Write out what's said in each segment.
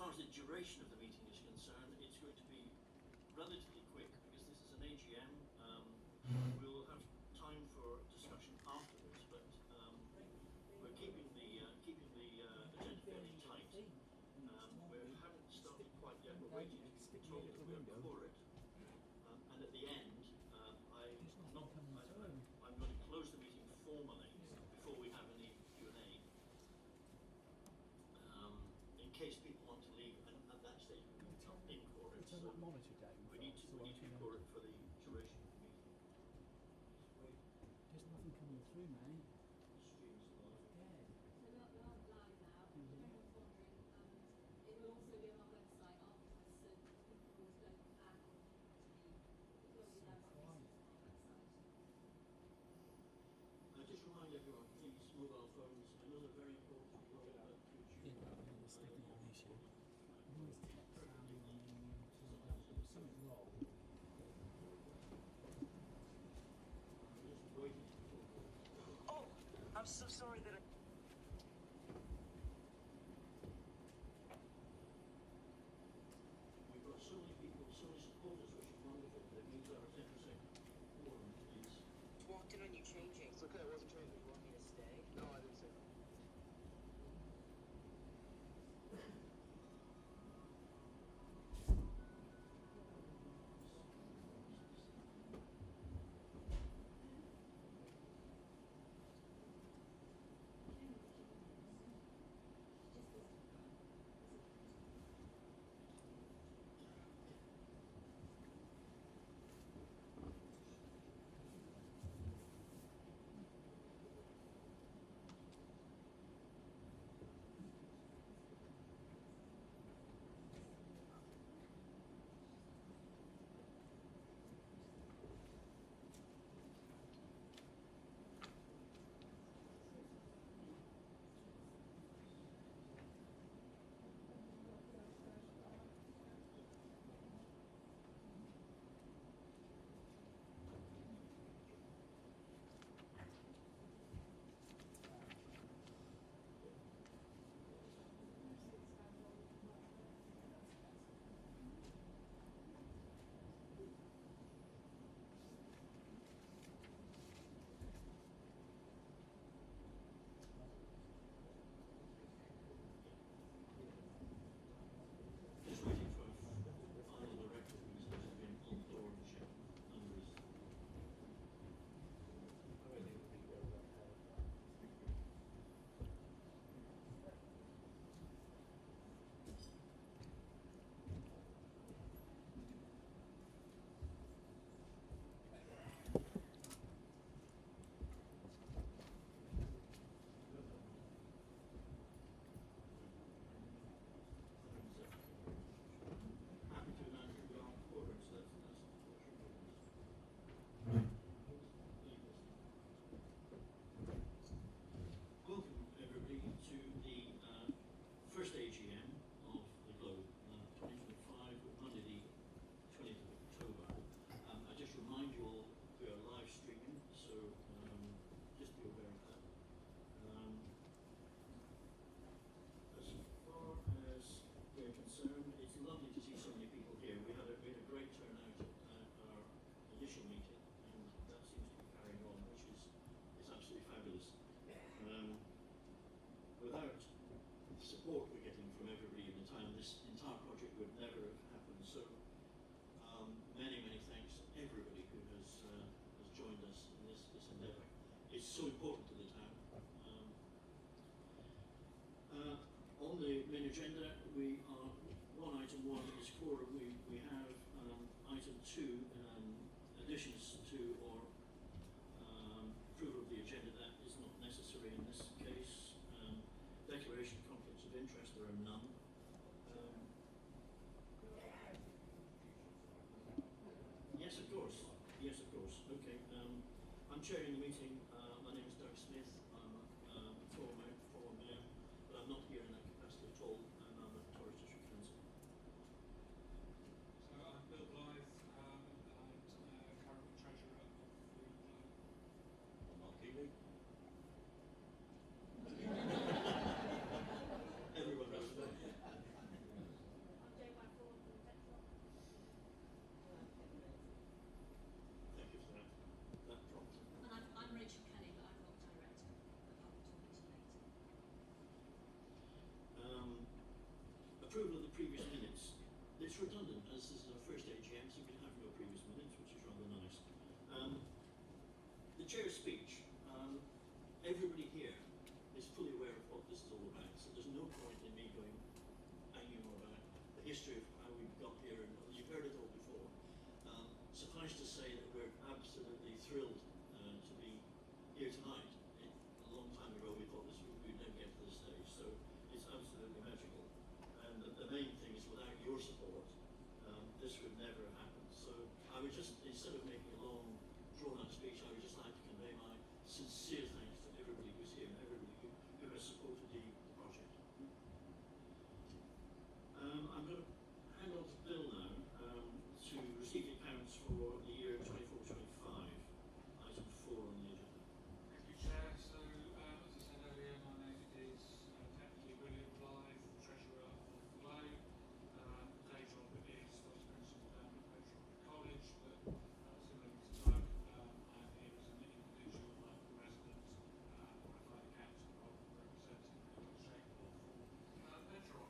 far as the duration of the meeting is concerned, it's going to be relatively quick because this is an AGM. We'll have time for discussion afterwards, but we're keeping the agenda fairly tight. We haven't started quite yet. We're waiting to be told that we're for it. And at the end, I'm going to close the meeting formally before we have any Q&A. In case people want to leave, and at that stage we will come in for it. So we need to be for it for the duration of the meeting. There's nothing coming through, mate. The stream's live. Dead. So they're live now. If anyone's wondering, it will also be on our website afterwards, so people can always go back to the Globe AGM on our website. Just remind everyone, please, mobile phones, another very important role that Yeah, it's definitely an issue. Noise text sounding something wrong. just waiting for. Oh, I'm so sorry that I... We've got so many people, so many supporters, which is wonderful. It means our 10% quorum is. walked in on you changing. It's okay, I wasn't changing. You want me to stay? No, I didn't say that. Just waiting for final director who's been on board and check numbers. Happy to announce that we are on board, so that's welcome everybody to the first AGM of the Globe 2025, Monday the 20th of October. I just remind you all we are live streaming, so just be aware of that. As far as we're concerned, it's lovely to see so many people here. We had a great turnout at our initial meeting, and that seems to be carrying on, which is absolutely fabulous. Without the support we're getting from everybody in the time, this entire project would never have happened. So many thanks to everybody who has joined us in this endeavour. It's so important to the town. On the main agenda, we are item one is quorum. We have item 2, additions to or approval of the agenda. That is not necessary in this case. Declaration of conflicts of interest, there are none. Yes, of course. Yes, of course. Okay. I'm chairing the meeting. My name is Doug Smith. I'm a former mayor, but I'm not here in that capacity at all. And I'm a approval of the previous minutes. It's redundant, as this is our first AGM, so we can have no previous minutes, which is rather nice. The chair's speech, everybody here is fully aware of what this is all about, so there's no point in me going banging on about the history of how we got here, and you've heard it all before. Suffice to say that we're absolutely thrilled to be here tonight. A long time ago we thought we'd never get to this stage, so it's absolutely magical. And the main thing is, without your support, this would never have happened. So I would just, instead of making a long, drawn-out speech, I would just like to convey my sincere thanks to everybody who's here and everybody who has supported the project. I'm going to hand on to Bill now to receive the accounts for the year 24-25, item 4 on the agenda. Thank you, Chair. So, as I said earlier, my name is Deputy William Blythe, Treasurer of Globe. The day job is Vice Principal down at Metro College, but similar to Doug, I'm here as an individual local resident, qualified accountant rather than representing the shape or form Metro.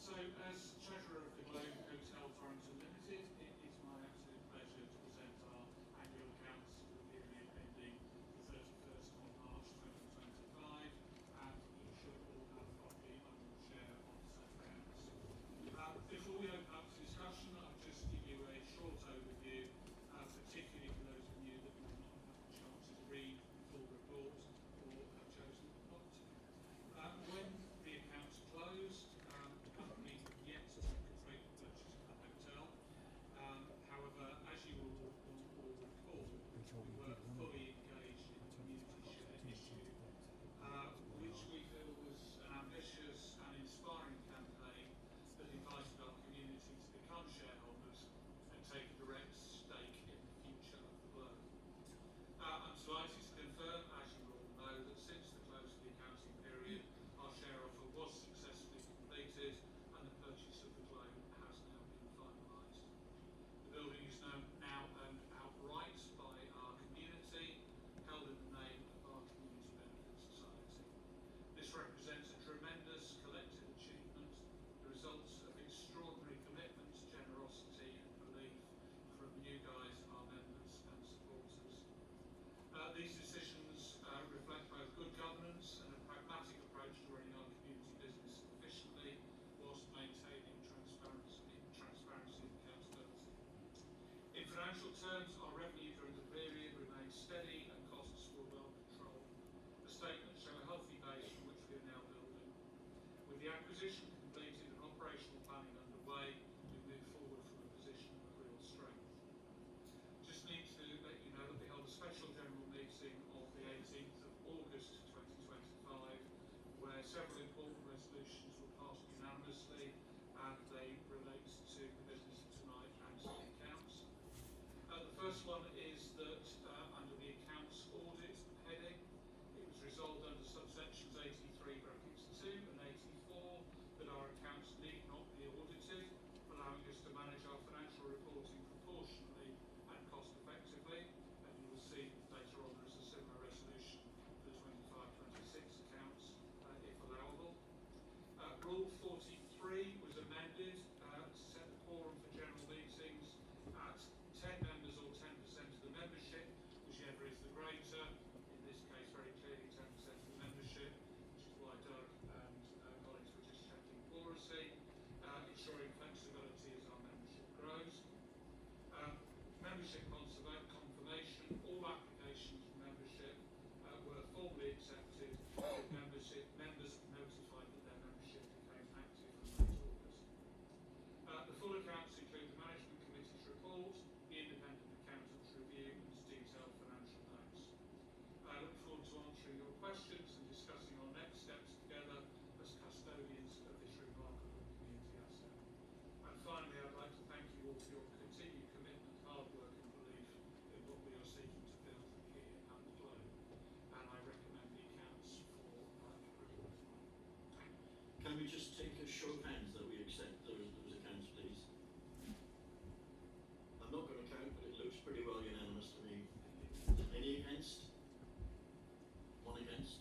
So, as Treasurer of the Globe Hotel Torrington Limited, it is my absolute pleasure to present our annual accounts for the period ending the 31st of March 2025, and you should all have a copy on your chair on said accounts. Before we open up to discussion, I'll just give you a short overview, particularly for those of you that may not have had the chance to read the full report or have chosen not to. When the accounts closed, the company yet to take a trade purchase of the hotel. However, as you will all recall, we were fully engaged in the community share issue, which we feel was an ambitious and inspiring campaign that invited our community to become shareholders and take a direct stake in the future of the Globe. I'm delighted to confirm, as you all know, that since the close of the accounting period, our share offer was successfully completed and the purchase of the Globe has now been finalised. The building is now owned outright by our community, held in the name of our Community Benefit Society. This represents a tremendous collective achievement, the results of extraordinary commitment, generosity and belief from you guys, our members and supporters. These decisions reflect both good governance and a pragmatic approach to running our community business efficiently, whilst maintaining transparency and accountability. In financial terms, our revenue during the period remained steady and costs were well controlled. The statements show a healthy base from which we are now building. With the acquisition completed and operational planning underway, we move forward from a position of real strength. Just need to let you know that we held a special general meeting on the 18th of August 2025, where several important resolutions were passed unanimously, and they relate to the business of tonight and to the accounts. The first one is that under the accounts audit heading, it was resolved under subsections 83 brackets 2 and 84 that our accounts need not be audited, allowing us to manage our financial reporting proportionally and cost effectively, and you will see later on there is a similar resolution for the 25-26 accounts if allowable. Rule 43 was amended to set the quorum for general meetings at 10 members or 10% of the membership, whichever is the greater. In this case, very clearly 10% of the membership, which is why Doug and colleagues were just checking plurality, ensuring flexibility as our membership grows. Membership confirmation, all applications for membership were formally accepted, with members notified that their membership became active from late August. The full accounts include the Management Committee's report, the Independent Accountant's review and detailed financial notes. I look forward to answering your questions and discussing our next steps together as custodians of this remarkable community asset. And finally, I'd like to thank you all for your continued commitment, hard work and belief in what we are seeking to build here at the Globe. And I recommend the accounts for approval tonight. Can we just take a show of hands that we accept those accounts, please? I'm not going to count, but it looks pretty well unanimous to me. Any against? One against?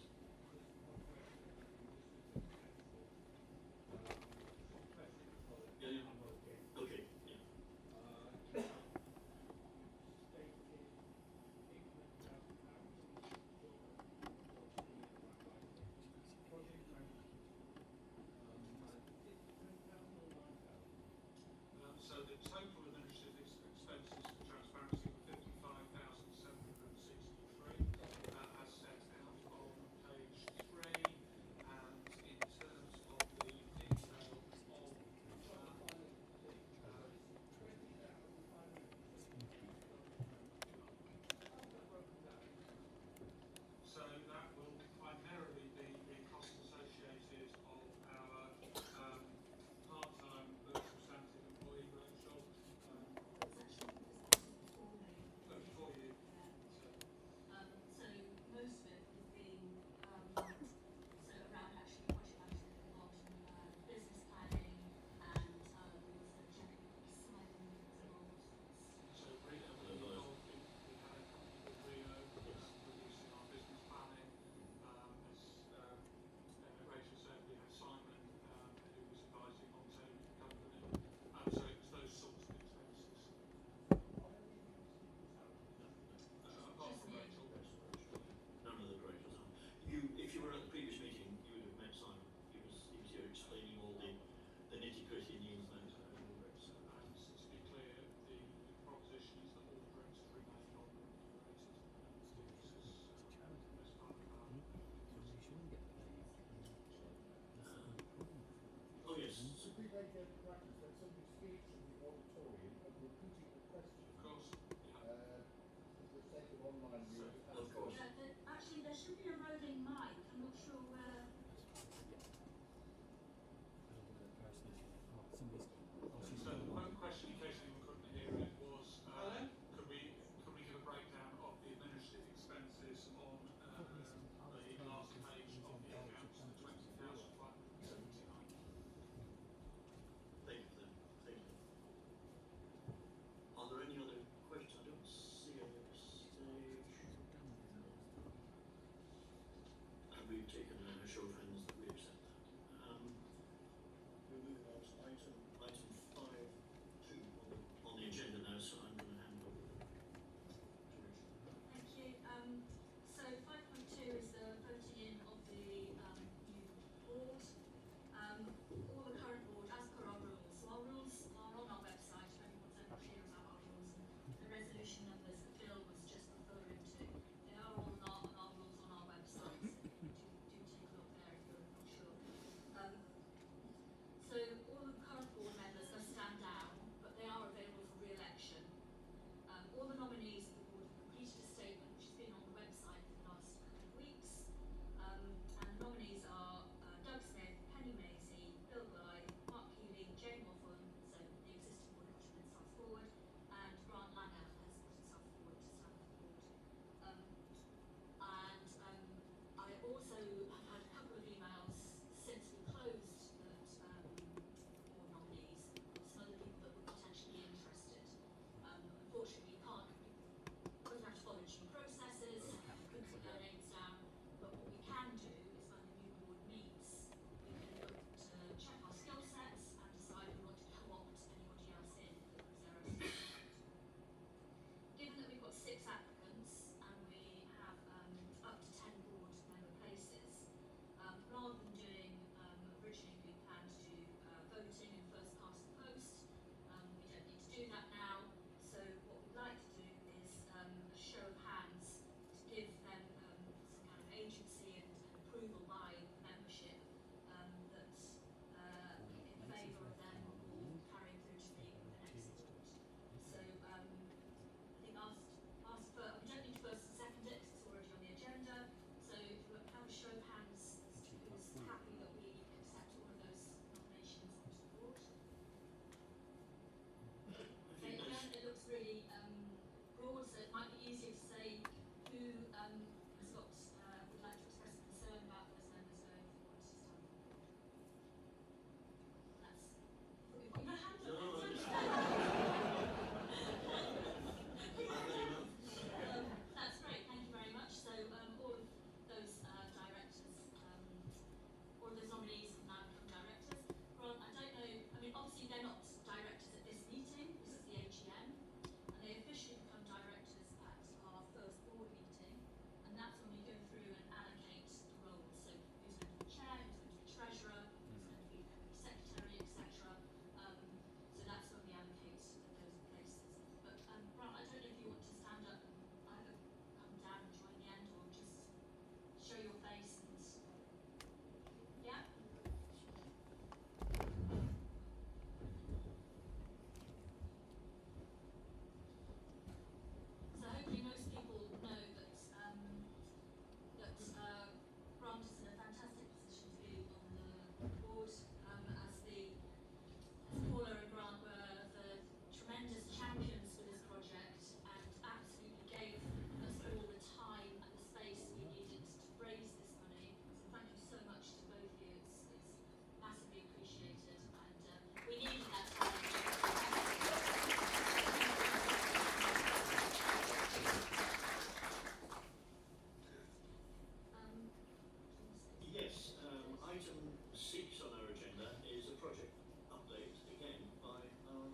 item 6 on our agenda is a project update, again, by our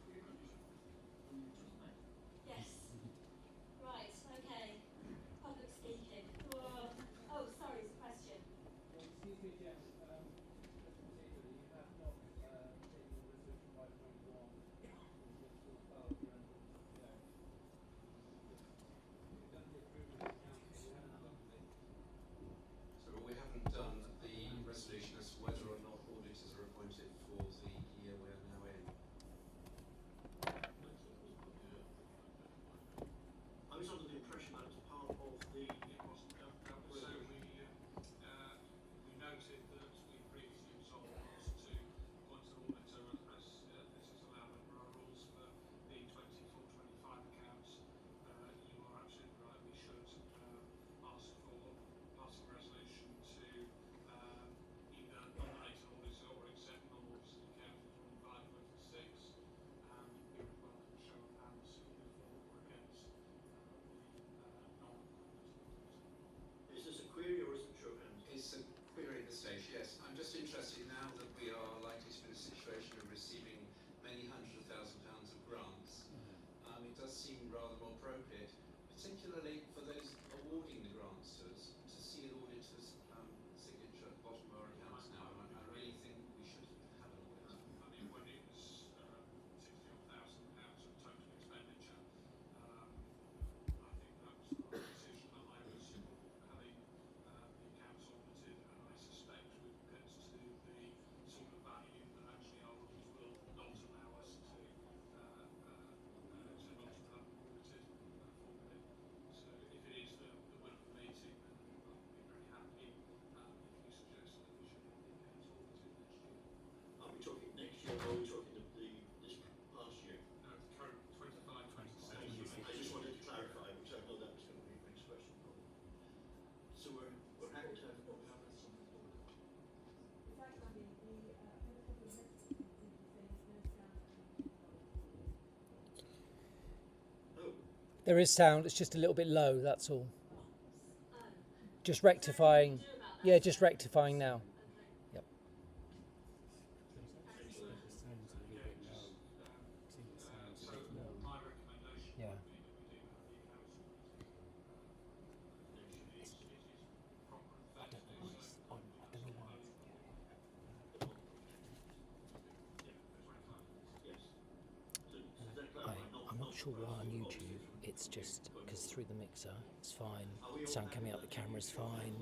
pre-manager. Yes. Right, okay. Public speaking. Whoa. Oh, sorry, it's a question. Excuse me, Jeff. Just procedurally, you have not taken the resolution by 21 into file of your own business today. You've done the approval of the council, you haven't done the... So we haven't done the resolution as to whether or not auditors are appointed for the year we are now in. I was under the impression that was part of the... It wasn't. So we noted that we previously resolved was to appoint an auditor as this is allowed under our rules for the 24-25 accounts. You are absolutely right. We should ask for passing a resolution to either nominate an auditor or accept non-audited accounts for 25-26, and we would welcome a show of hands either for or against the non-audited. Is this a query or is it show of hands? It's a query at this stage, yes. I'm just interested now that we are likely to be in a situation of receiving many £100,000 of grants. It does seem rather more appropriate, particularly for those awarding the grants to us, to see an auditor's signature at the bottom of our accounts now. And I really think we should have an audit. I mean, when it was £60,000 of total expenditure, I think that was the right decision. I was having the accounts audited, and I suspect we'll get to the sort of value that actually our auditors will not allow us to not have audited formally. So if it is the will of the meeting, then I'll be very happy if you suggest that we should have the accounts audited next year. Are we talking next year or are we talking this past year? No, the current 25-26. I just wanted to clarify, because I know that was going to be the next question. So we're happy to have... Oh, There is sound, it's just a little bit low, that's all. Just rectifying. Yeah, just rectifying now. Yep. So my recommendation Yeah. would be that we do have the accounts audited. It is proper and fair to do so. I don't know why. yes. So does that clarify? I'm not sure why on YouTube. It's just because through the mixer, it's fine. Sound coming out the camera is fine.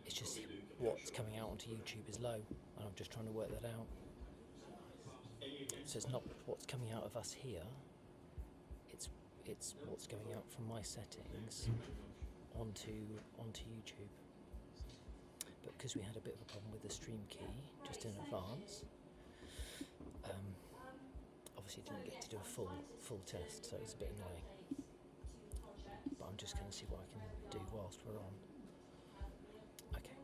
It's just what's coming out onto YouTube is low, and I'm just trying to work that out. So it's not what's coming out of us here. It's what's going out from my settings onto YouTube. But because we had a bit of a problem with the stream key just in advance, obviously didn't get to do a full test, so it's a bit annoying. But I'm just going to see what I can do whilst we're on. Okay.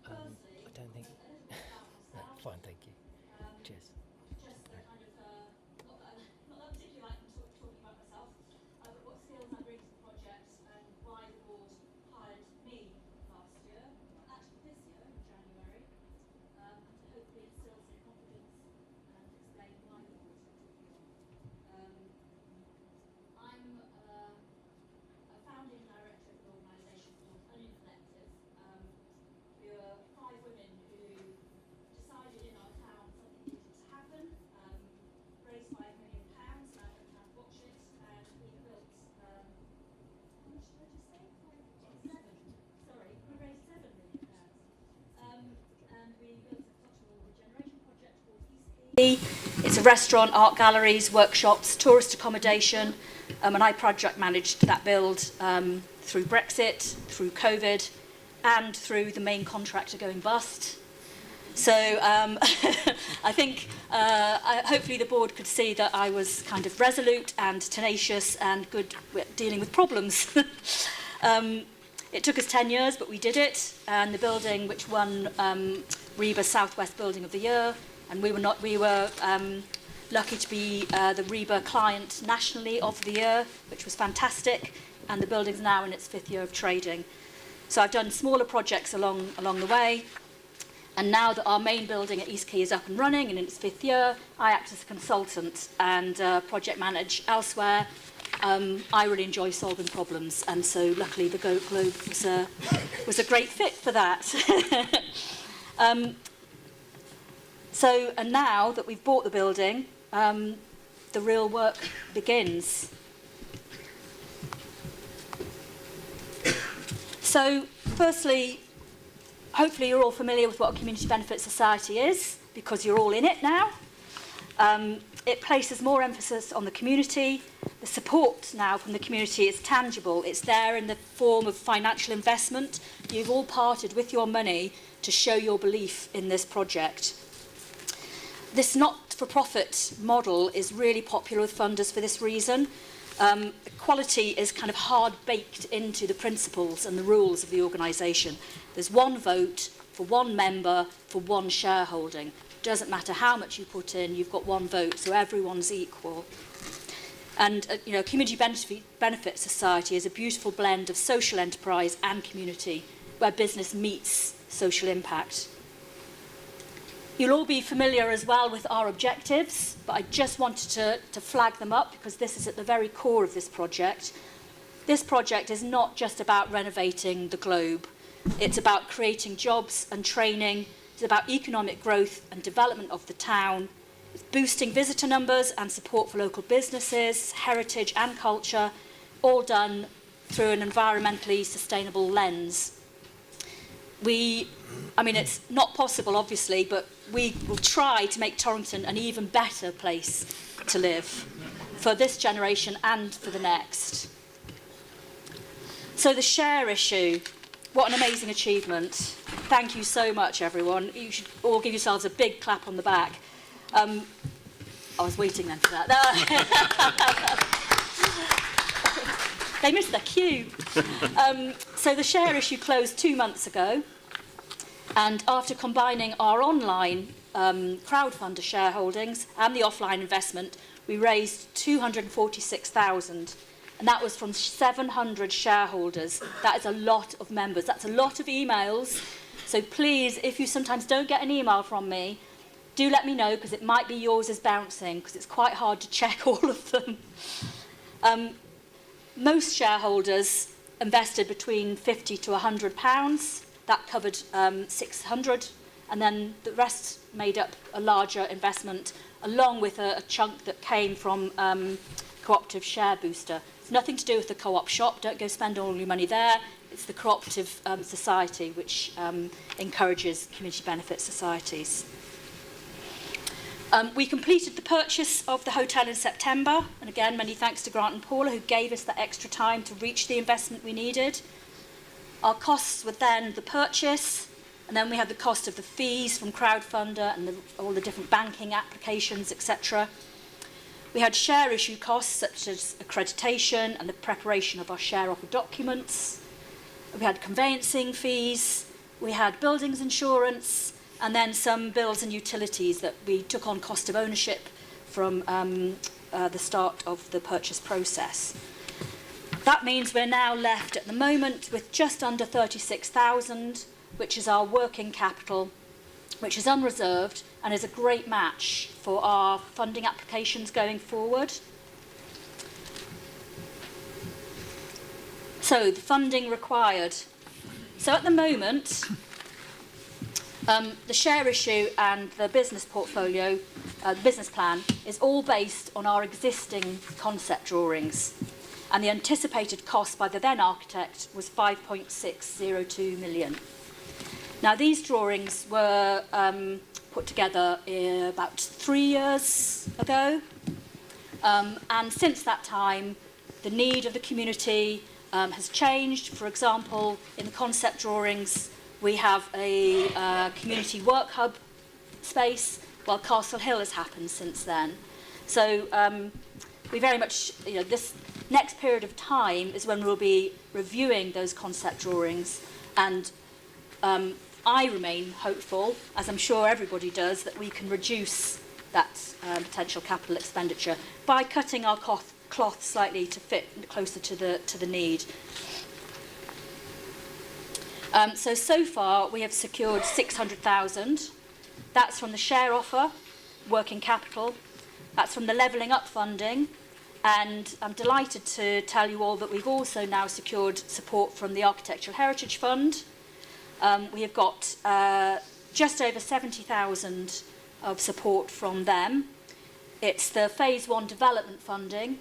I don't think... No, fine, thank you. Cheers. Just a kind of, not that particularly like talking about myself, but what skills I bring to the project and why the board hired me last year, actually this year in January, and to hopefully instill some confidence and explain why the board took me on. I'm a founding director of an organisation called Onion Collective. We were 5 women who decided in our town something needed to happen, raised £5 million, and I went down to watch it, and we built, how much did I just say? 7. Sorry, we raised £7 million. And we built a cultural regeneration project called East Key. It's a restaurant, art galleries, workshops, tourist accommodation, and I project managed that build through Brexit, through COVID, and through the main contractor going bust. So I think hopefully the board could see that I was kind of resolute and tenacious and good at dealing with problems. It took us 10 years, but we did it. And the building, which won REBA Southwest Building of the Year, and we were lucky to be the REBA client nationally of the year, which was fantastic. And the building's now in its 5th year of trading. So I've done smaller projects along the way. And now that our main building at East Quay is up and running and in its 5th year, I act as a consultant and project manage elsewhere. I really enjoy solving problems, and so luckily the Globe was a great fit for that. And now that we've bought the building, the real work begins. So, firstly, hopefully you're all familiar with what a Community Benefit Society is, because you're all in it now. It places more emphasis on the community. The support now from the community is tangible. It's there in the form of financial investment. You've all parted with your money to show your belief in this project. This not-for-profit model is really popular with funders for this reason. Equality is kind of hard-baked into the principles and the rules of the organisation. There's one vote for one member for one shareholding. Doesn't matter how much you put in, you've got one vote, so everyone's equal. And Community Benefit Society is a beautiful blend of social enterprise and community, where business meets social impact. You'll all be familiar as well with our objectives, but I just wanted to flag them up because this is at the very core of this project. This project is not just about renovating the Globe. It's about creating jobs and training. It's about economic growth and development of the town. It's boosting visitor numbers and support for local businesses, heritage and culture, all done through an environmentally sustainable lens. It's not possible, obviously, but we will try to make Torrington an even better place to live for this generation and for the next. So the share issue, what an amazing achievement. Thank you so much, everyone. You should all give yourselves a big clap on the back. I was waiting then for that. They missed their cue. So the share issue closed 2 months ago. And after combining our online crowdfunder shareholdings and the offline investment, we raised 246,000. And that was from 700 shareholders. That is a lot of members. That's a lot of emails. So please, if you sometimes don't get an email from me, do let me know, because it might be yours is bouncing, because it's quite hard to check all of them. Most shareholders invested between £50 to £100. That covered 600, and then the rest made up a larger investment, along with a chunk that came from Cooperative Share Booster. It's nothing to do with the co-op shop. Don't go spend all your money there. It's the Cooperative Society, which encourages community benefit societies. We completed the purchase of the hotel in September, and again, many thanks to Grant and Paula, who gave us that extra time to reach the investment we needed. Our costs were then the purchase, and then we had the cost of the fees from crowdfunder and all the different banking applications, etc. We had share issue costs such as accreditation and the preparation of our share offer documents. We had conveyancing fees, we had buildings insurance, and then some bills and utilities that we took on cost of ownership from the start of the purchase process. That means we're now left at the moment with just under 36,000, which is our working capital, which is unreserved and is a great match for our funding applications going forward. So the funding required. So at the moment, the share issue and the business portfolio, the business plan, is all based on our existing concept drawings. And the anticipated cost by the then architect was 5.602 million. Now, these drawings were put together about 3 years ago. And since that time, the need of the community has changed. For example, in the concept drawings, we have a community work hub space, while Castle Hill has happened since then. So we very much, this next period of time is when we'll be reviewing those concept drawings, and I remain hopeful, as I'm sure everybody does, that we can reduce that potential capital expenditure by cutting our cloth slightly to fit closer to the need. So far we have secured 600,000. That's from the share offer, working capital. That's from the levelling up funding. And I'm delighted to tell you all that we've also now secured support from the Architectural Heritage Fund. We have got just over 70,000 of support from them. It's the Phase 1 development funding.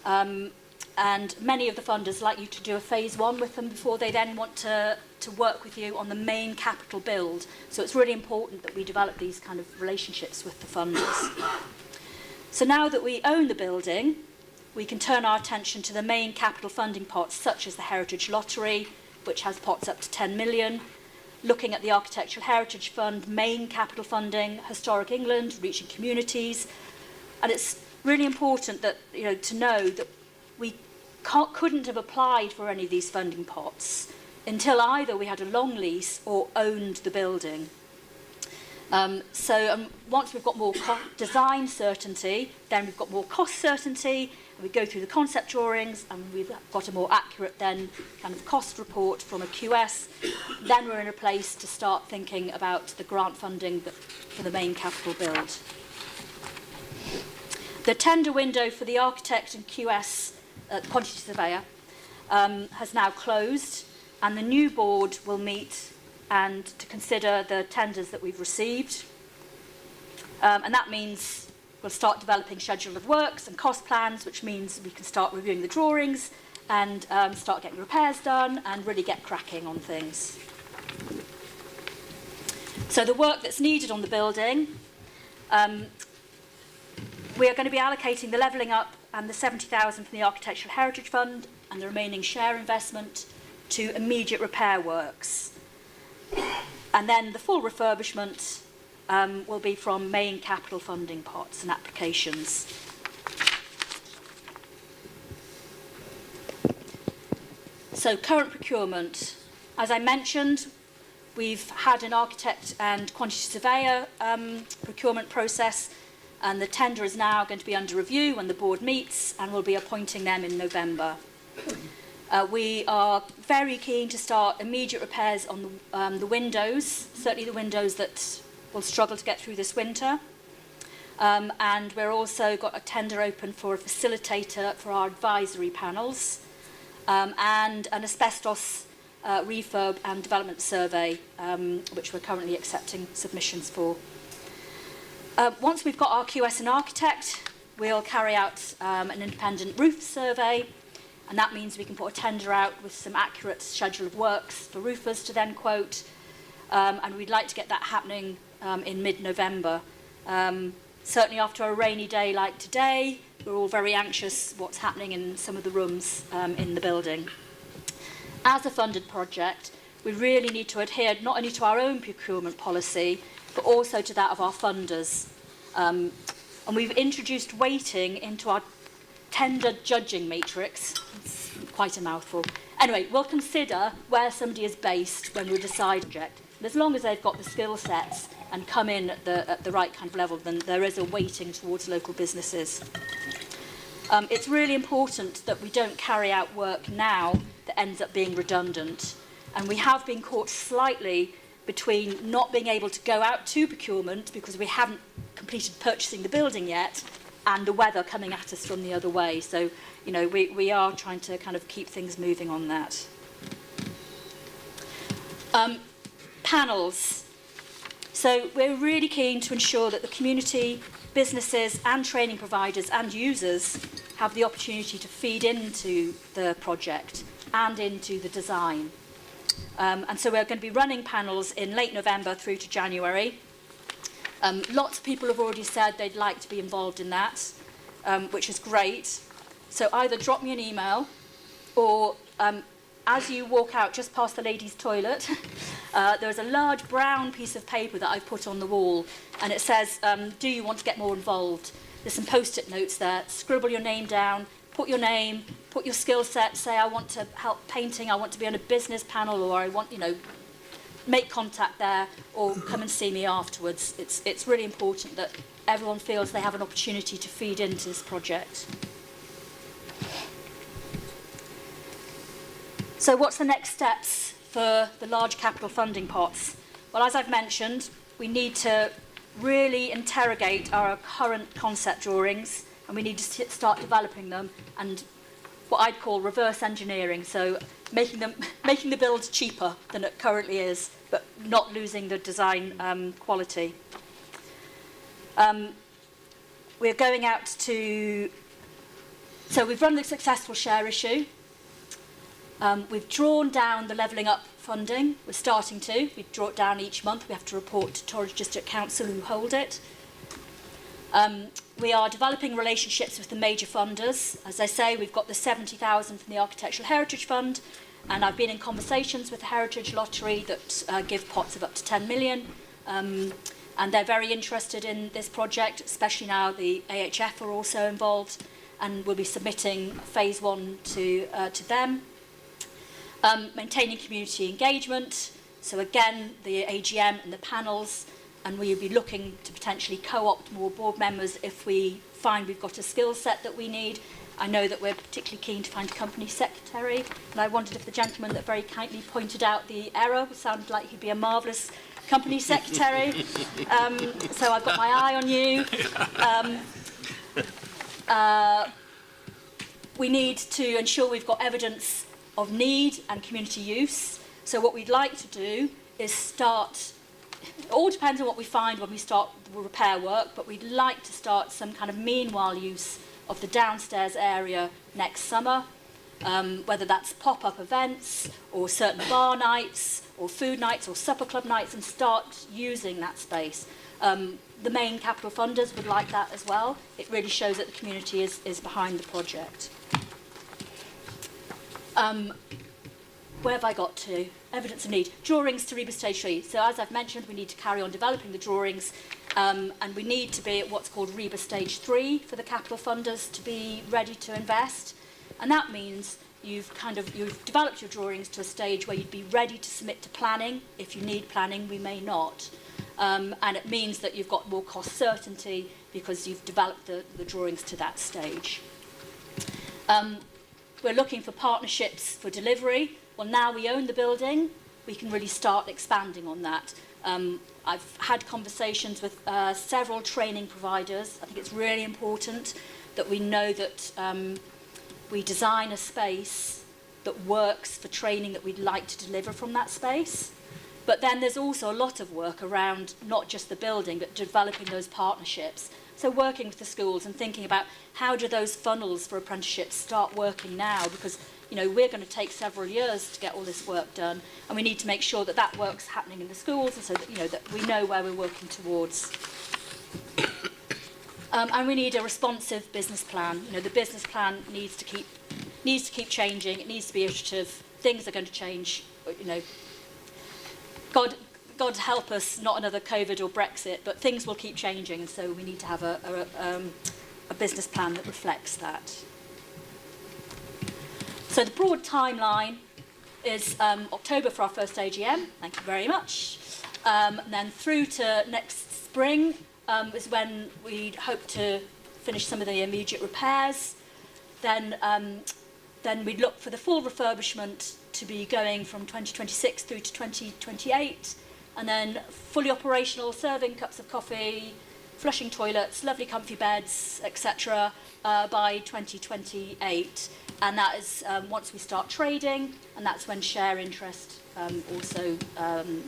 And many of the funders like you to do a Phase 1 with them before they then want to work with you on the main capital build. So it's really important that we develop these kind of relationships with the funders. So now that we own the building, we can turn our attention to the main capital funding pots, such as the Heritage Lottery, which has pots up to 10 million, looking at the Architectural Heritage Fund, main capital funding, Historic England, reaching communities. And it's really important that, to know that we couldn't have applied for any of these funding pots until either we had a long lease or owned the building. Once we've got more design certainty, then we've got more cost certainty, and we go through the concept drawings, and we've got a more accurate then kind of cost report from a QS, then we're in a place to start thinking about the grant funding for the main capital build. The tender window for the architect and QS, quantity surveyor, has now closed, and the new board will meet and to consider the tenders that we've received. And that means we'll start developing schedule of works and cost plans, which means we can start reviewing the drawings and start getting repairs done and really get cracking on things. So the work that's needed on the building, we are going to be allocating the levelling up and the 70,000 from the Architectural Heritage Fund and the remaining share investment to immediate repair works. And then the full refurbishment will be from main capital funding pots and applications. So current procurement. As I mentioned, we've had an architect and quantity surveyor procurement process, and the tender is now going to be under review when the board meets, and we'll be appointing them in November. We are very keen to start immediate repairs on the windows, certainly the windows that will struggle to get through this winter. And we're also got a tender open for a facilitator for our advisory panels, and an asbestos refurb and development survey, which we're currently accepting submissions for. Once we've got our QS and architect, we'll carry out an independent roof survey, and that means we can put a tender out with some accurate schedule of works for roofers to then quote, and we'd like to get that happening in mid-November. Certainly after a rainy day like today, we're all very anxious what's happening in some of the rooms in the building. As a funded project, we really need to adhere not only to our own procurement policy, but also to that of our funders. And we've introduced weighting into our tender judging matrix. It's quite a mouthful. Anyway, we'll consider where somebody is based when we decide project. And as long as they've got the skill sets and come in at the right kind of level, then there is a weighting towards local businesses. It's really important that we don't carry out work now that ends up being redundant. And we have been caught slightly between not being able to go out to procurement because we haven't completed purchasing the building yet, and the weather coming at us from the other way. So, we are trying to kind of keep things moving on that. Panels. So we're really keen to ensure that the community, businesses and training providers and users have the opportunity to feed into the project and into the design. And so we're going to be running panels in late November through to January. Lots of people have already said they'd like to be involved in that, which is great. So either drop me an email, or as you walk out just past the ladies' toilet, there's a large brown piece of paper that I've put on the wall, and it says, do you want to get more involved? There's some post-it notes there. Scribble your name down, put your name, put your skill set, say I want to help painting, I want to be on a business panel, or I want, make contact there, or come and see me afterwards. It's really important that everyone feels they have an opportunity to feed into this project. So what's the next steps for the large capital funding pots? Well, as I've mentioned, we need to really interrogate our current concept drawings, and we need to start developing them and what I'd call reverse engineering, so making the build cheaper than it currently is, but not losing the design quality. We're going out to, so we've run the successful share issue. We've drawn down the levelling up funding. We're starting to. We draw it down each month. We have to report to Torridge District Council who hold it. We are developing relationships with the major funders. As I say, we've got the 70,000 from the Architectural Heritage Fund, and I've been in conversations with the Heritage Lottery that give pots of up to 10 million. And they're very interested in this project, especially now the AHF are also involved, and we'll be submitting phase 1 to them. Maintaining community engagement, so again, the AGM and the panels, and we'll be looking to potentially co-opt more board members if we find we've got a skill set that we need. I know that we're particularly keen to find a company secretary, and I wondered if the gentleman that very kindly pointed out the error sounded like he'd be a marvellous company secretary. So I've got my eye on you. We need to ensure we've got evidence of need and community use. So what we'd like to do is start, it all depends on what we find when we start the repair work, but we'd like to start some kind of meanwhile use of the downstairs area next summer, whether that's pop-up events or certain bar nights or food nights or supper club nights, and start using that space. The main capital funders would like that as well. It really shows that the community is behind the project. Where have I got to? Evidence of need. Drawings to Reba Stage 3. So as I've mentioned, we need to carry on developing the drawings, and we need to be at what's called Reba Stage 3 for the capital funders to be ready to invest. And that means you've developed your drawings to a stage where you'd be ready to submit to planning. If you need planning, we may not. And it means that you've got more cost certainty because you've developed the drawings to that stage. We're looking for partnerships for delivery. Well, now we own the building, we can really start expanding on that. I've had conversations with several training providers. I think it's really important that we know that we design a space that works for training that we'd like to deliver from that space. But then there's also a lot of work around not just the building, but developing those partnerships. So working with the schools and thinking about how do those funnels for apprenticeships start working now, because we're going to take several years to get all this work done, and we need to make sure that that work's happening in the schools, and so that that we know where we're working towards. And we need a responsive business plan. The business plan needs to keep changing. It needs to be iterative. Things are going to change. God help us, not another COVID or Brexit, but things will keep changing, and so we need to have a business plan that reflects that. So the broad timeline is October for our first AGM. Thank you very much. And then through to next spring is when we hope to finish some of the immediate repairs. Then we'd look for the full refurbishment to be going from 2026 through to 2028. And then fully operational, serving cups of coffee, flushing toilets, lovely comfy beds, etc. By 2028. And that is once we start trading, and that's when share interest also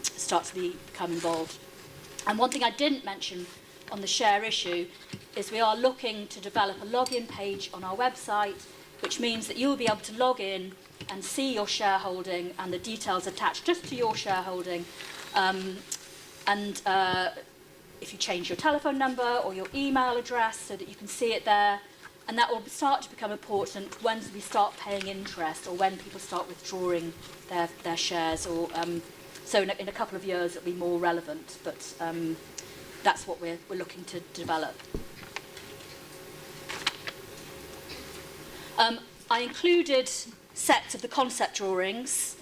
starts to become involved. And one thing I didn't mention on the share issue is we are looking to develop a login page on our website, which means that you'll be able to log in and see your shareholding and the details attached just to your shareholding. If you change your telephone number or your email address so that you can see it there, and that will start to become important when we start paying interest or when people start withdrawing their shares, or so in a couple of years it'll be more relevant, but that's what we're looking to develop. I included sets of the concept drawings,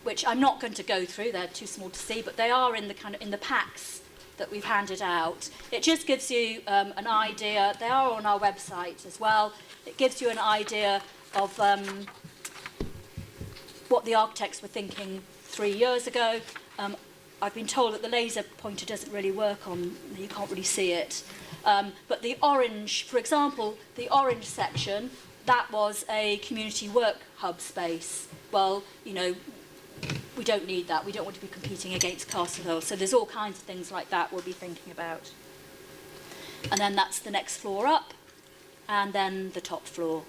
which I'm not going to go through, they're too small to see, but they are in the packs that we've handed out. It just gives you an idea. They are on our website as well. It gives you an idea of what the architects were thinking 3 years ago. I've been told that the laser pointer doesn't really work on, you can't really see it. But the orange, for example, the orange section, that was a community work hub space. Well, you know, we don't need that. We don't want to be competing against Castle Hill. So there's all kinds of things like that we'll be thinking about. And then that's the next floor up, and then the top floor.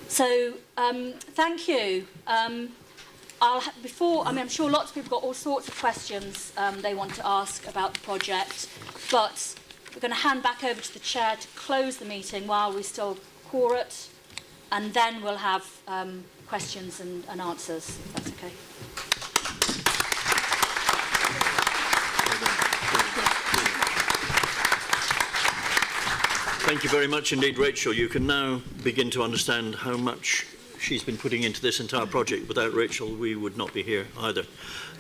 So thank you. I'm sure lots of people got all sorts of questions they want to ask about the project, but we're going to hand back over to the chair to close the meeting while we still core it, and then we'll have questions and answers, if that's okay. Thank you very much indeed, Rachel. You can now begin to understand how much she's been putting into this entire project. Without Rachel, we would not be here either.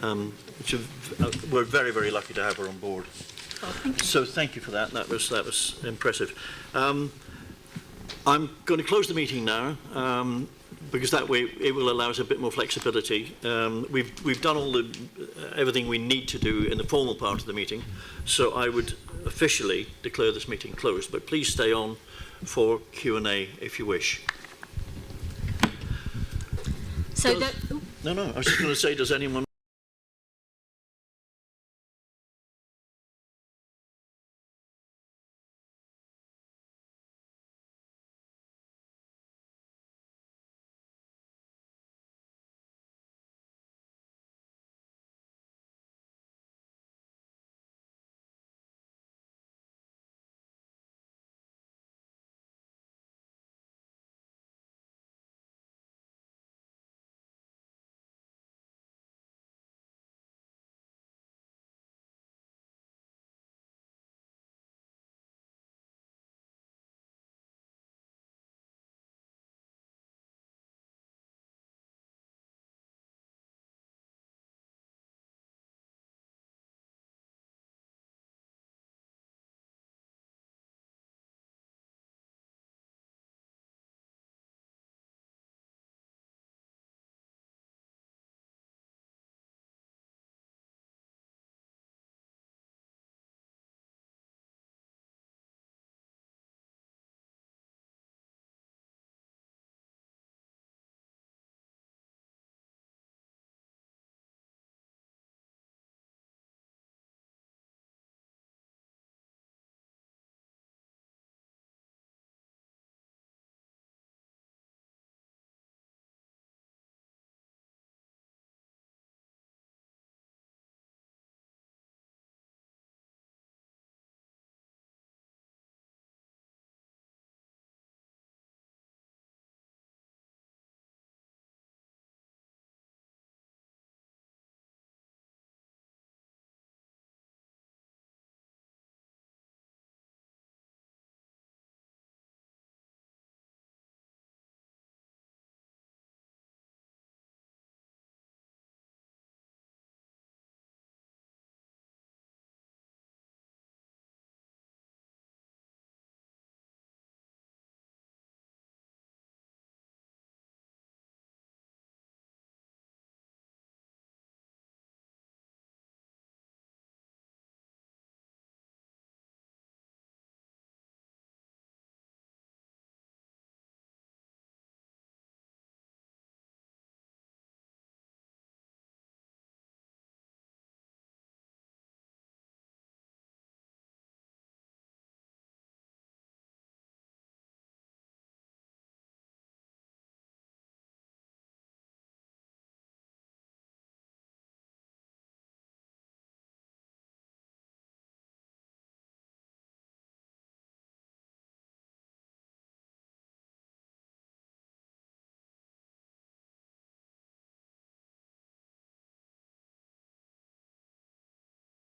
We're very, very lucky to have her on board. Well, thank you. So thank you for that. That was impressive. I'm going to close the meeting now, because that way it will allow us a bit more flexibility. We've done everything we need to do in the formal part of the meeting, so I would officially declare this meeting closed, but please stay on for Q&A if you wish. So No, I was just going to say, does anyone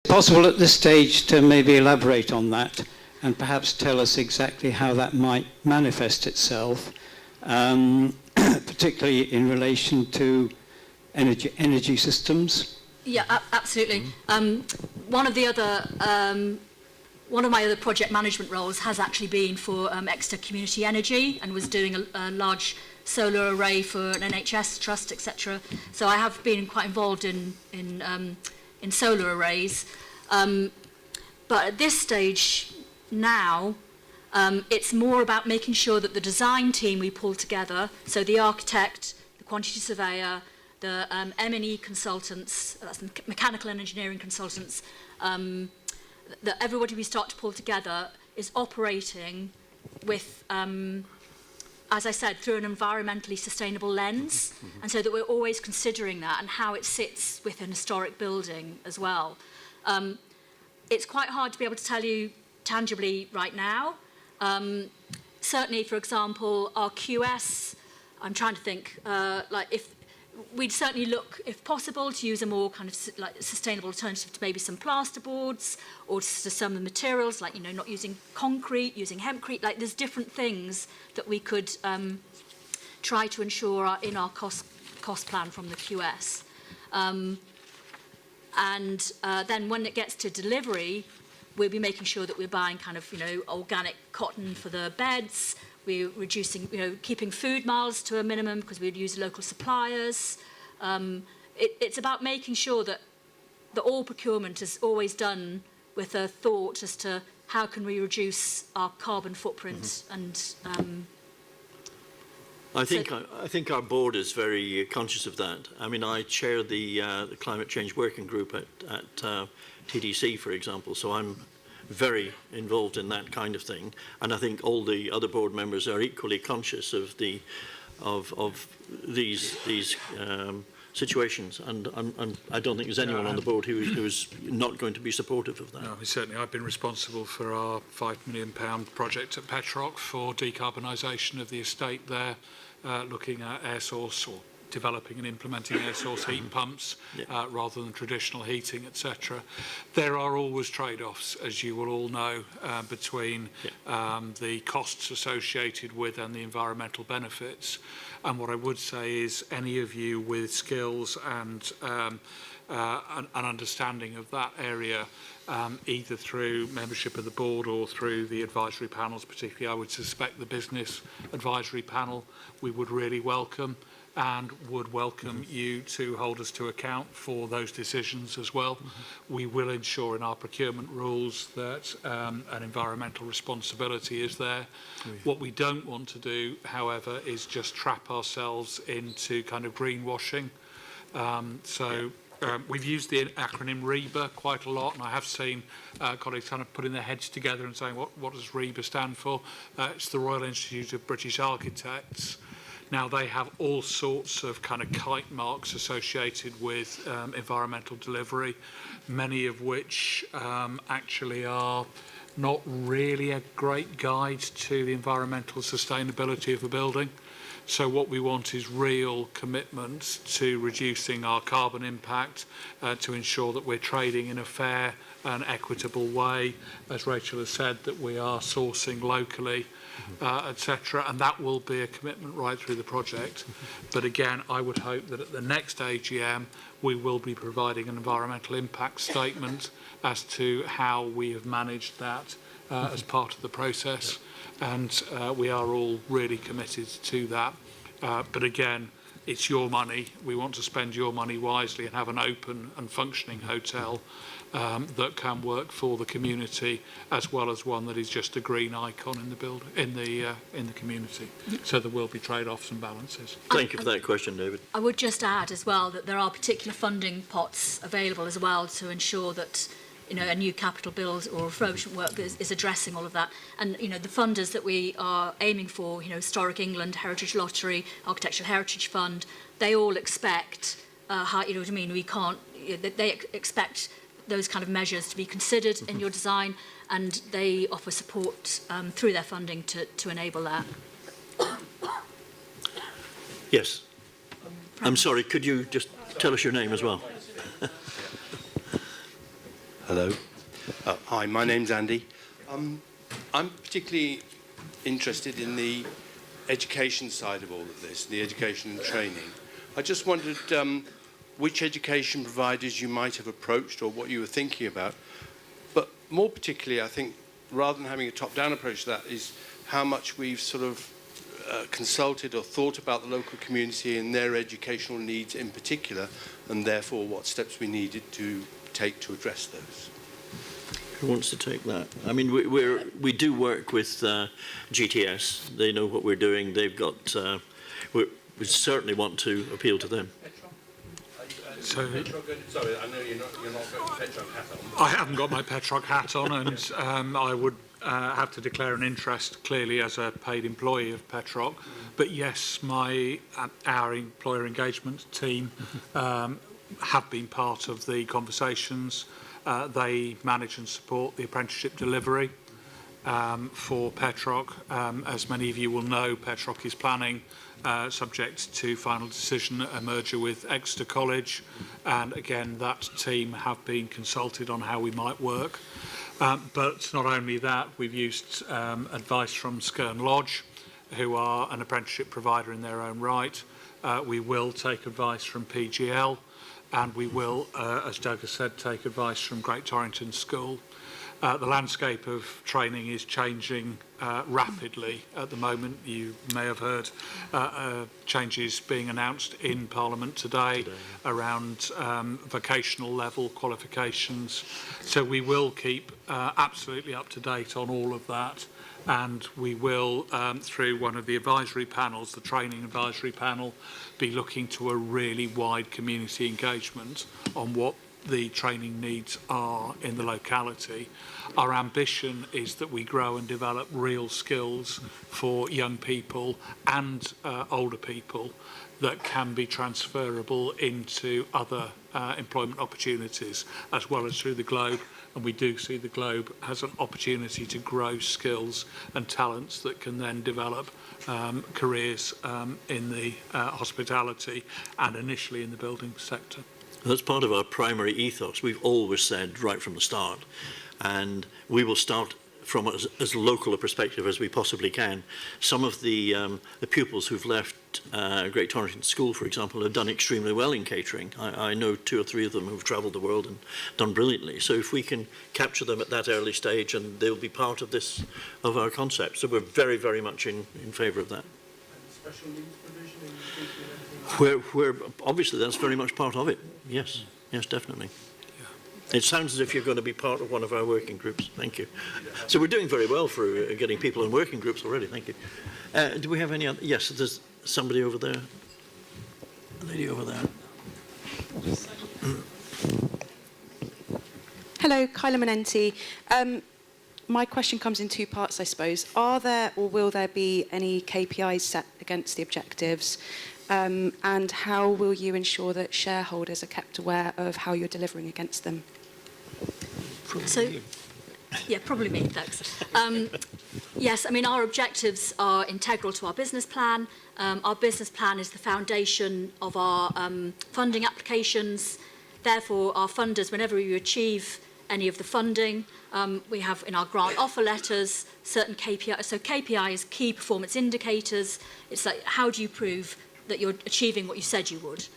possible at this stage to maybe elaborate on that and perhaps tell us exactly how that might manifest itself, particularly in relation to energy systems? yeah, absolutely. One of my other project management roles has actually been for Exeter Community Energy, and was doing a large solar array for an NHS trust, etc. So I have been quite involved in solar arrays. But at this stage now, it's more about making sure that the design team we pull together, so the architect, the quantity surveyor, the M&E consultants, that's the mechanical and engineering consultants, that everybody we start to pull together is operating with, as I said, through an environmentally sustainable lens, and so that we're always considering that and how it sits with an historic building as well. It's quite hard to be able to tell you tangibly right now. Certainly, for example, our QS, I'm trying to think, like if we'd certainly look, if possible, to use a more kind of like sustainable alternative to maybe some plasterboards or to some of the materials, like, you know, not using concrete, using hempcrete. Like, there's different things that we could try to ensure in our cost plan from the QS. And then when it gets to delivery, we'll be making sure that we're buying kind of, you know, organic cotton for the beds. We're reducing, you know, keeping food miles to a minimum because we'd use local suppliers. It's about making sure that all procurement is always done with a thought as to how can we reduce our carbon footprint and I think our board is very conscious of that. I mean, I chair the climate change working group at TDC, for example, so I'm very involved in that kind of thing, and I think all the other board members are equally conscious of these situations, and I don't think there's anyone on the board who is not going to be supportive of that. No, certainly I've been responsible for our £5 million project at Petrock for decarbonisation of the estate there, looking at air source or developing and implementing air source heat pumps rather than traditional heating, etc. There are always trade-offs, as you will all know, between the costs associated with and the environmental benefits. And what I would say is any of you with skills and an understanding of that area, either through membership of the board or through the advisory panels, particularly I would suspect the business advisory panel, we would really welcome, and would welcome you to hold us to account for those decisions as well. We will ensure in our procurement rules that an environmental responsibility is there. What we don't want to do, however, is just trap ourselves into kind of greenwashing. We've used the acronym REBA quite a lot, and I have seen colleagues kind of putting their heads together and saying, what does REBA stand for? It's the Royal Institute of British Architects. Now, they have all sorts of kind of kite marks associated with environmental delivery, many of which actually are not really a great guide to the environmental sustainability of a building. So what we want is real commitment to reducing our carbon impact, to ensure that we're trading in a fair and equitable way, as Rachel has said, that we are sourcing locally, etc. And that will be a commitment right through the project. But again, I would hope that at the next AGM, we will be providing an environmental impact statement as to how we have managed that as part of the process. And we are all really committed to that. But again, it's your money. We want to spend your money wisely and have an open and functioning hotel that can work for the community, as well as one that is just a green icon in the building, in the community. So there will be trade-offs and balances. Thank you for that question, David. I would just add as well that there are particular funding pots available as well to ensure that, you know, a new capital build or refurbishment work is addressing all of that. And, you know, the funders that we are aiming for, you know, Historic England, Heritage Lottery, Architectural Heritage Fund, they all expect, you know what I mean, we can't, they expect those kind of measures to be considered in your design, and they offer support through their funding to enable that. Yes. I'm sorry, could you just tell us your name as well? Hello. Hi, my name's Andy. I'm particularly interested in the education side of all of this, the education and training. I just wondered which education providers you might have approached or what you were thinking about. But more particularly, I think, rather than having a top-down approach to that, is how much we've sort of consulted or thought about the local community and their educational needs in particular, and therefore what steps we needed to take to address those. Who wants to take that? I mean, we do work with GTS. They know what we're doing. They've got. We certainly want to appeal to them. So, sorry, I know you're not got your Petroc hat on. I haven't got my Petroc hat on, and I would have to declare an interest clearly as a paid employee of Petroc. But yes, our employer engagement team have been part of the conversations. They manage and support the apprenticeship delivery for Petroc. As many of you will know, Petroc is planning, subject to final decision, a merger with Exeter College. And again, that team have been consulted on how we might work. But not only that, we've used advice from Skern Lodge, who are an apprenticeship provider in their own right. We will take advice from PGL. And we will, as Doug has said, take advice from Great Torrington School. The landscape of training is changing rapidly at the moment. You may have heard changes being announced in Parliament today around vocational level qualifications. So we will keep absolutely up to date on all of that. And we will, through one of the advisory panels, the training advisory panel, be looking to a really wide community engagement on what the training needs are in the locality. Our ambition is that we grow and develop real skills for young people and older people that can be transferable into other employment opportunities, as well as through the Globe. And we do see the Globe as an opportunity to grow skills and talents that can then develop careers in the hospitality and initially in the building sector. That's part of our primary ethos. We've always said right from the start, and we will start from as local a perspective as we possibly can. Some of the pupils who've left Great Torrington School, for example, have done extremely well in catering. I know 2 or 3 of them who've travelled the world and done brilliantly. So if we can capture them at that early stage, and they'll be part of this, of our concept. So we're very, very much in favour of that. And special needs provision in Where obviously that's very much part of it. Yes, yes, definitely. It sounds as if you're going to be part of one of our working groups. Thank you. So we're doing very well for getting people in working groups already. Thank you. Do we have any other? Yes, there's somebody over there. A lady over there. Hello, Kyla Manenti. My question comes in 2 parts, I suppose. Are there or will there be any KPIs set against the objectives? And how will you ensure that shareholders are kept aware of how you're delivering against them? Probably me, thanks. Yes, I mean, our objectives are integral to our business plan. Our business plan is the foundation of our funding applications. Therefore, our funders, whenever we achieve any of the funding, we have in our grant offer letters certain KPIs. So KPIs, key performance indicators. It's like, how do you prove that you're achieving what you said you would?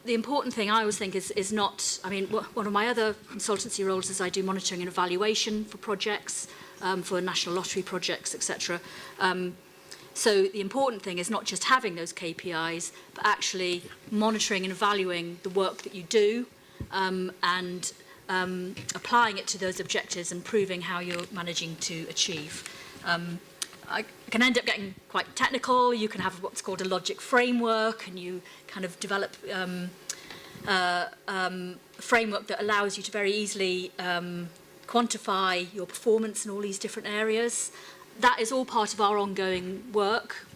The important thing I always think is not, I mean, one of my other consultancy roles is I do monitoring and evaluation for projects, for national lottery projects, etc. So the important thing is not just having those KPIs, but actually monitoring and evaluating the work that you do and applying it to those objectives and proving how you're managing to achieve. I can end up getting quite technical. You can have what's called a logic framework, and you kind of develop a framework that allows you to very easily quantify your performance in all these different areas. That is all part of our ongoing work.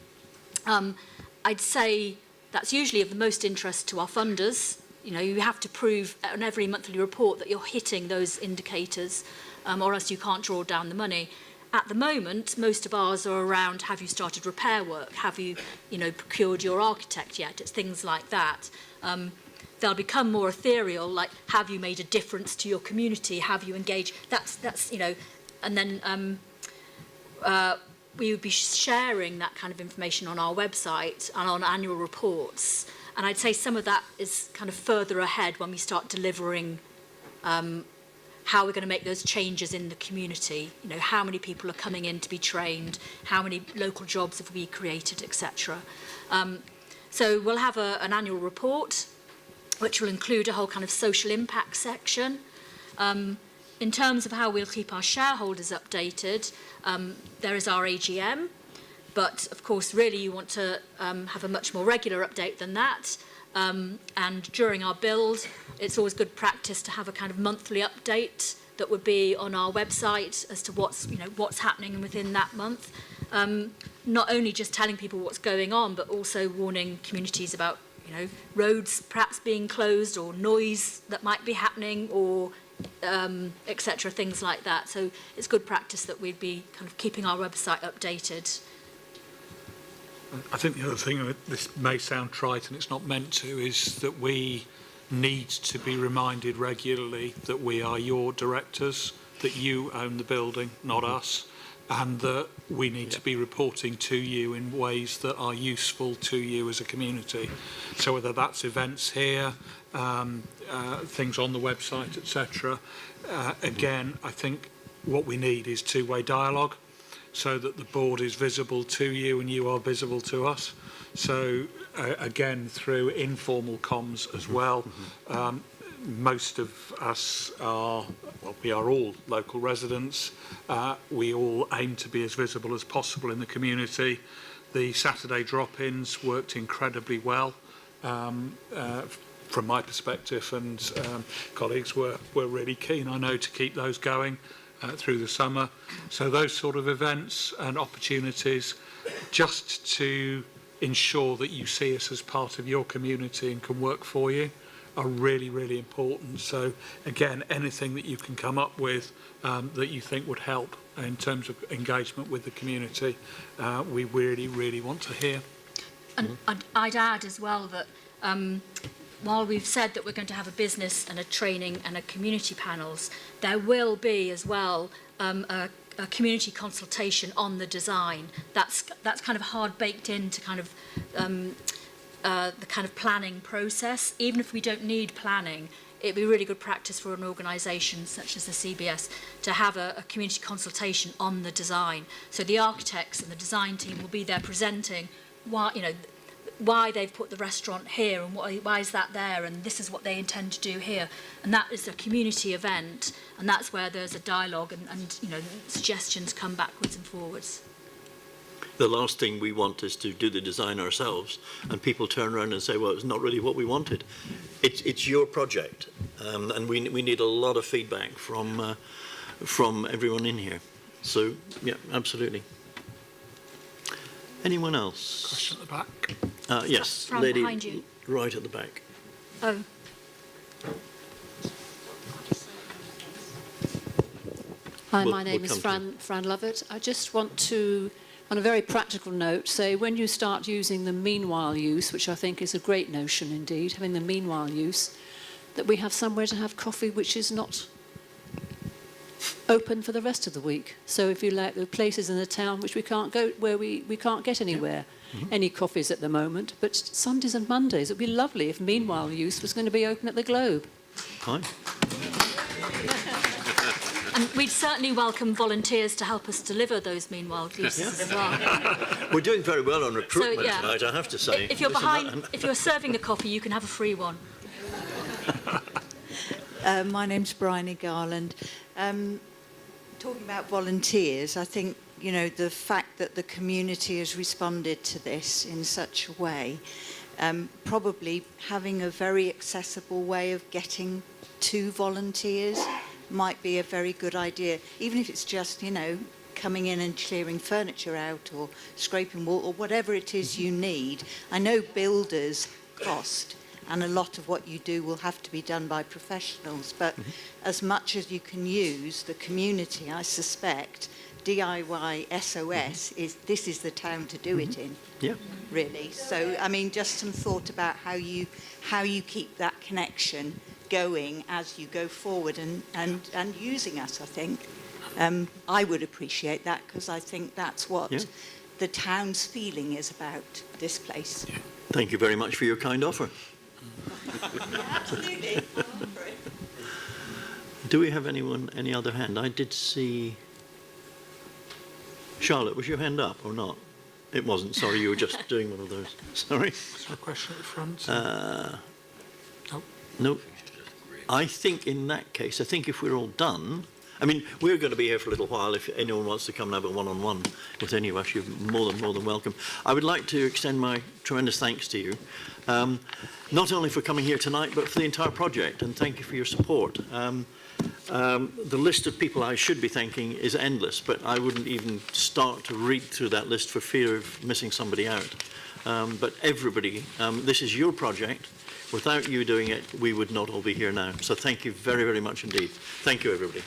I'd say that's usually of the most interest to our funders. You know, you have to prove on every monthly report that you're hitting those indicators, or else you can't draw down the money. At the moment, most of ours are around, have you started repair work? Have you, procured your architect yet? It's things like that. They'll become more ethereal, like, have you made a difference to your community? Have you engaged? That's and then we would be sharing that kind of information on our website and on annual reports. And I'd say some of that is kind of further ahead when we start delivering how we're going to make those changes in the community. You know, how many people are coming in to be trained, how many local jobs have we created, etc. So we'll have an annual report, which will include a whole kind of social impact section. In terms of how we'll keep our shareholders updated, there is our AGM, but of course, really you want to have a much more regular update than that. And during our build, it's always good practice to have a kind of monthly update that would be on our website as to what's happening within that month. Not only just telling people what's going on, but also warning communities about, roads perhaps being closed or noise that might be happening or etc., things like that. So it's good practice that we'd be kind of keeping our website updated. I think the other thing, this may sound trite and it's not meant to, is that we need to be reminded regularly that we are your directors, that you own the building, not us, and that we need to be reporting to you in ways that are useful to you as a community. So whether that's events here, things on the website, etc. Again, I think what we need is two-way dialogue, so that the board is visible to you and you are visible to us. So again, through informal comms as well. Most of us are, we are all local residents. We all aim to be as visible as possible in the community. The Saturday drop-ins worked incredibly well from my perspective, and colleagues were really keen, I know, to keep those going through the summer. So those sort of events and opportunities, just to ensure that you see us as part of your community and can work for you, are really, really important. So again, anything that you can come up with that you think would help in terms of engagement with the community, we really, really want to hear. And I'd add as well that while we've said that we're going to have a business and a training and a community panels, there will be as well a community consultation on the design. That's kind of hard baked into kind of the kind of planning process. Even if we don't need planning, it'd be really good practice for an organisation such as the CBS to have a community consultation on the design. So the architects and the design team will be there presenting why they've put the restaurant here and why is that there, and this is what they intend to do here. And that is a community event, and that's where there's a dialogue and suggestions come backwards and forwards. The last thing we want is to do the design ourselves and people turn around and say, well, it's not really what we wanted. It's your project, and we need a lot of feedback from everyone in here. So, yeah, absolutely. Anyone else? Question at the back. Yes, Fran, lady behind you. right at the back. Oh. Hi, We'll my name is come Fran Lovett. I just want to, on a very practical note, say when you start using the meanwhile use, which I think is a great notion indeed, having the meanwhile use, that we have somewhere to have coffee which is not open for the rest of the week. So if you like, the places in the town which we can't go, where we can't get anywhere, any coffees at the moment, but Sundays and Mondays, it would be lovely if meanwhile use was going to be open at the Globe. Hi. And we'd certainly welcome volunteers to help us deliver those meanwhile uses as well. We're doing very well on recruitment yeah. tonight, I have to say. If you're if you're serving the coffee, you can have a free one. My name's Bryony Garland. Talking about volunteers, I think, the fact that the community has responded to this in such a way, probably having a very accessible way of getting to volunteers might be a very good idea, even if it's just, coming in and clearing furniture out or scraping wool or whatever it is you need. I know builders cost, and a lot of what you do will have to be done by professionals, but as much as you can use the community, I suspect DIY SOS this is the town to do it in. Yeah. Really. So I mean, just some thought about how you keep that connection going as you go forward and using us, I think. I would appreciate that, because I think that's what the town's feeling is about this place. Thank you very much for your kind offer. Yeah, absolutely. Do we have any other hand? I did see... Charlotte, was your hand up or not? It wasn't, sorry, you were just doing one of those. Sorry. Is there a question at the front? Nope. Nope. I think in that case, I think if we're all done, I mean, we're going to be here for a little while. If anyone wants to come and have a one-on-one with any of us, you're more than welcome. I would like to extend my tremendous thanks to you, not only for coming here tonight, but for the entire project, and thank you for your support. The list of people I should be thanking is endless, but I wouldn't even start to read through that list for fear of missing somebody out. But everybody, this is your project. Without you doing it, we would not all be here now. So thank you very, very much indeed. Thank you, everybody.